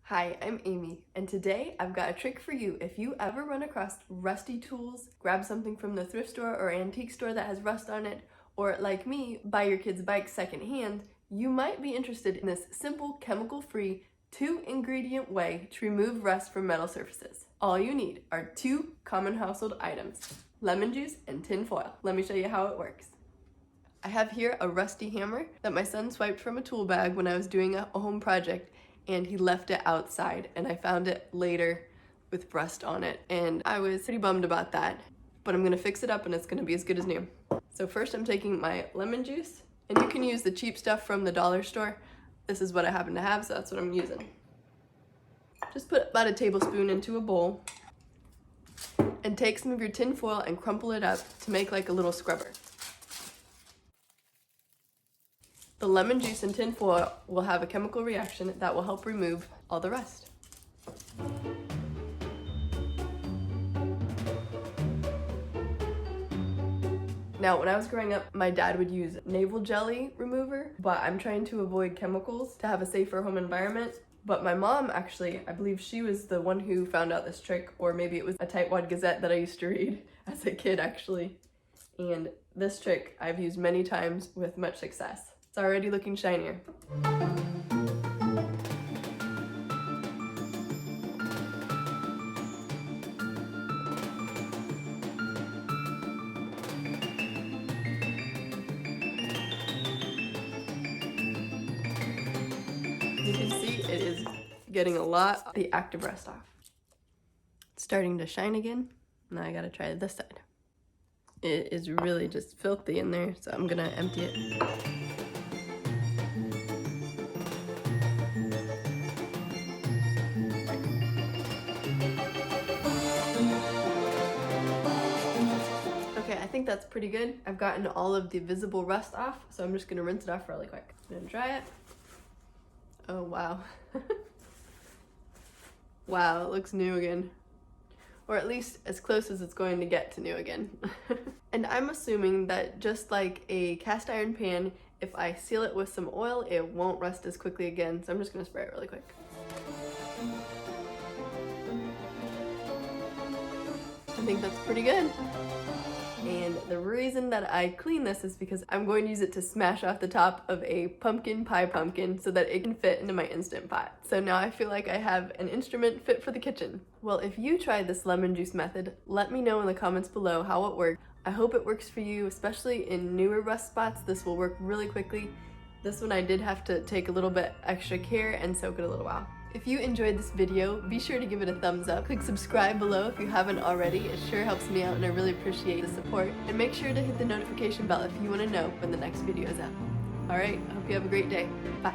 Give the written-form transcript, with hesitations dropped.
Hi, I'm Amy, and today I've got a trick for you. If you ever run across rusty tools, grab something from the thrift store or antique store that has rust on it, or like me, buy your kid's bike secondhand, you might be interested in this simple, chemical-free, 2-ingredient way to remove rust from metal surfaces. All you need are 2 common household items, lemon juice and tin foil. Let me show you how it works. I have here a rusty hammer that my son swiped from a tool bag when I was doing a home project, and he left it outside, and I found it later with rust on it, and I was pretty bummed about that, but I'm gonna fix it up and it's gonna be as good as new. So first I'm taking my lemon juice, and you can use the cheap stuff from the dollar store. This is what I happen to have, so that's what I'm using. Just put about a tablespoon into a bowl and take some of your tin foil and crumple it up to make like a little scrubber. The lemon juice and tin foil will have a chemical reaction that will help remove all the rust. Now, when I was growing up, my dad would use navel jelly remover, but I'm trying to avoid chemicals to have a safer home environment. But my mom actually, I believe she was the one who found out this trick, or maybe it was a Tightwad Gazette that I used to read as a kid actually. And this trick I've used many times with much success. It's already looking shinier. You can see it is getting a lot of the active rust off. It's starting to shine again. Now I gotta try this side. It is really just filthy in there, so I'm gonna empty it. Okay, I think that's pretty good. I've gotten all of the visible rust off, so I'm just gonna rinse it off really quick. I'm gonna dry it. Oh, wow. Wow, it looks new again. Or at least as close as it's going to get to new again. And I'm assuming that just like a cast iron pan, if I seal it with some oil, it won't rust as quickly again. So I'm just gonna spray it really quick. I think that's pretty good. And the reason that I clean this is because I'm going to use it to smash off the top of a pumpkin pie pumpkin so that it can fit into my Instant Pot. So now I feel like I have an instrument fit for the kitchen. Well, if you try this lemon juice method, let me know in the comments below how it worked. I hope it works for you, especially in newer rust spots. This will work really quickly. This one I did have to take a little bit extra care and soak it a little while. If you enjoyed this video, be sure to give it a thumbs up. Click subscribe below if you haven't already. It sure helps me out and I really appreciate the support. And make sure to hit the notification bell if you want to know when the next video is up. Alright, I hope you have a great day. Bye.